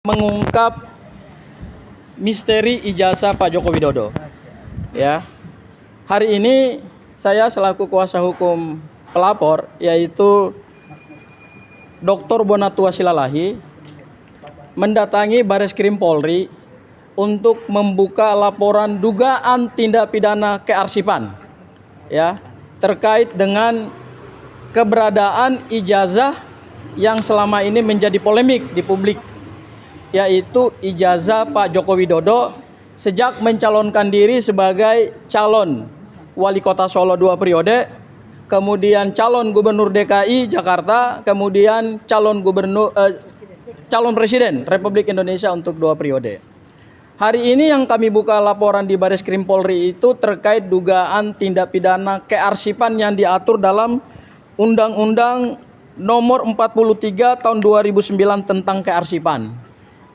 mengungkap misteri ijazah Pak Joko Widodo. Ya. Hari ini saya selaku kuasa hukum pelapor, yaitu Dr. Bonatua Silalahi, mendatangi Bareskrim Polri untuk membuka laporan dugaan tindak pidana kearsipan, ya, terkait dengan keberadaan ijazah yang selama ini menjadi polemik di publik, yaitu ijazah Pak Joko Widodo sejak mencalonkan diri sebagai calon wali kota Solo 2 periode, kemudian calon gubernur DKI Jakarta, kemudian calon presiden Republik Indonesia untuk 2 periode. Hari ini yang kami buka laporan di Bareskrim Polri itu terkait dugaan tindak pidana kearsipan yang diatur dalam Undang-Undang Nomor 43 Tahun 2009 tentang kearsipan.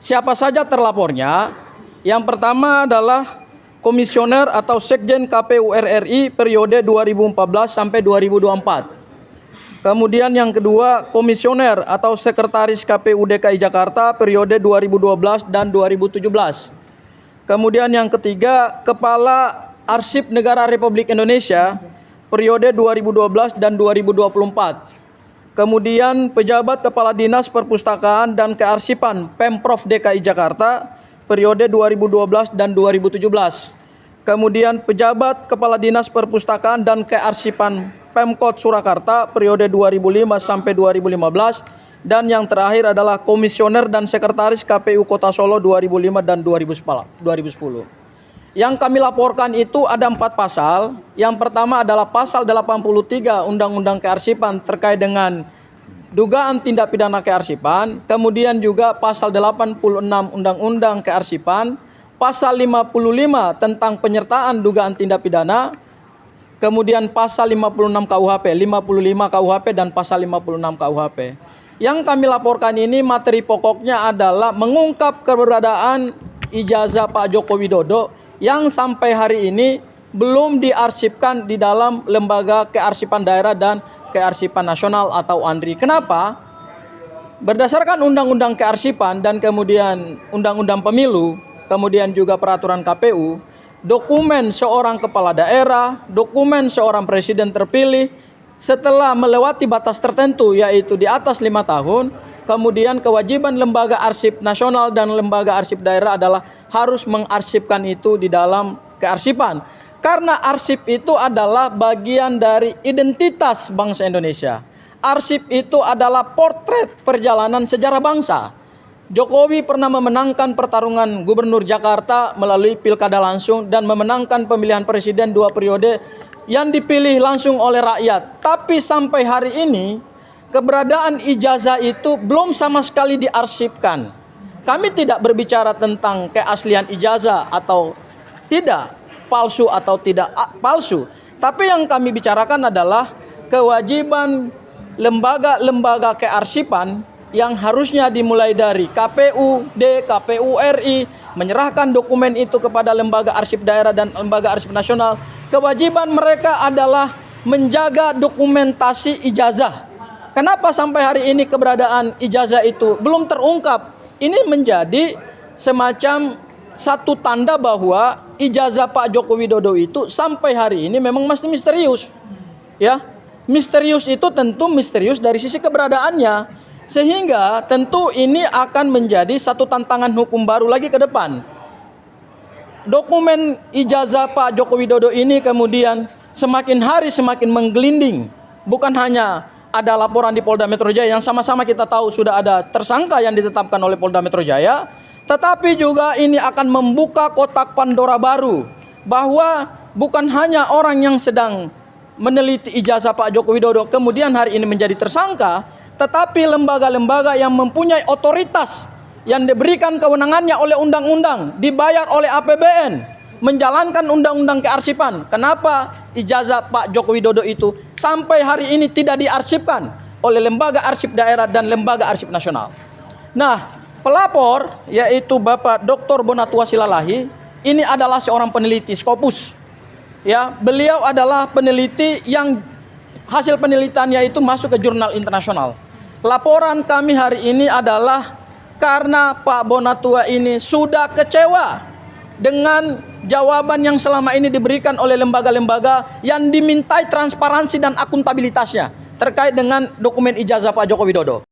Siapa saja terlapornya? Yang pertama adalah Komisioner atau Sekjen KPU RI periode 2014 sampai 2024. Kemudian yang kedua, Komisioner atau Sekretaris KPU DKI Jakarta periode 2012 dan 2017. Kemudian yang ketiga, Kepala Arsip Negara Republik Indonesia periode 2012 dan 2024. Kemudian pejabat Kepala Dinas Perpustakaan dan Kearsipan Pemprov DKI Jakarta periode 2012 dan 2017. Kemudian pejabat Kepala Dinas Perpustakaan dan Kearsipan Pemkot Surakarta periode 2005 sampai 2015. Dan yang terakhir adalah Komisioner dan Sekretaris KPU Kota Solo 2005 dan 2010. Yang kami laporkan itu ada 4 pasal. Yang pertama adalah pasal 83 Undang-Undang Kearsipan terkait dengan dugaan tindak pidana kearsipan. Kemudian juga pasal 86 Undang-Undang Kearsipan, pasal 55 tentang penyertaan dugaan tindak pidana. Kemudian pasal 56 KUHP, 55 KUHP dan pasal 56 KUHP. Yang kami laporkan ini materi pokoknya adalah mengungkap keberadaan ijazah Pak Joko Widodo yang sampai hari ini belum diarsipkan di dalam Lembaga Kearsipan Daerah dan Kearsipan Nasional atau ANDRI. Kenapa? Berdasarkan Undang-Undang Kearsipan dan kemudian Undang-Undang Pemilu, kemudian juga peraturan KPU, dokumen seorang kepala daerah, dokumen seorang presiden terpilih setelah melewati batas tertentu yaitu di atas 5 tahun, kemudian kewajiban Lembaga Arsip Nasional dan Lembaga Arsip Daerah adalah harus mengarsipkan itu di dalam kearsipan. Karena arsip itu adalah bagian dari identitas bangsa Indonesia. Arsip itu adalah potret perjalanan sejarah bangsa. Jokowi pernah memenangkan pertarungan Gubernur Jakarta melalui pilkada langsung dan memenangkan pemilihan presiden 2 periode yang dipilih langsung oleh rakyat. Tapi sampai hari ini keberadaan ijazah itu belum sama sekali diarsipkan. Kami tidak berbicara tentang keaslian ijazah atau tidak, palsu atau tidak palsu. Tapi yang kami bicarakan adalah kewajiban lembaga-lembaga kearsipan yang harusnya dimulai dari KPUD, KPU RI, menyerahkan dokumen itu kepada Lembaga Arsip Daerah dan Lembaga Arsip Nasional. Kewajiban mereka adalah menjaga dokumentasi ijazah. Kenapa sampai hari ini keberadaan ijazah itu belum terungkap? Ini menjadi semacam satu tanda bahwa ijazah Pak Joko Widodo itu sampai hari ini memang masih misterius. Ya, misterius itu tentu misterius dari sisi keberadaannya. Sehingga tentu ini akan menjadi satu tantangan hukum baru lagi ke depan. Dokumen ijazah Pak Joko Widodo ini kemudian semakin hari semakin menggelinding. Bukan hanya ada laporan di Polda Metro Jaya yang sama-sama kita tahu sudah ada tersangka yang ditetapkan oleh Polda Metro Jaya, tetapi juga ini akan membuka kotak Pandora baru bahwa bukan hanya orang yang sedang meneliti ijazah Pak Joko Widodo kemudian hari ini menjadi tersangka, tetapi lembaga-lembaga yang mempunyai otoritas yang diberikan kewenangannya oleh undang-undang, dibayar oleh APBN, menjalankan undang-undang kearsipan. Kenapa ijazah Pak Joko Widodo itu sampai hari ini tidak diarsipkan oleh Lembaga Arsip Daerah dan Lembaga Arsip Nasional? Nah, pelapor yaitu Bapak Dr. Bonatua Silalahi ini adalah seorang peneliti Scopus. Ya, beliau adalah peneliti yang hasil penelitiannya itu masuk ke jurnal internasional. Laporan kami hari ini adalah karena Pak Bonatua ini sudah kecewa dengan jawaban yang selama ini diberikan oleh lembaga-lembaga yang dimintai transparansi dan akuntabilitasnya terkait dengan dokumen ijazah Pak Joko Widodo.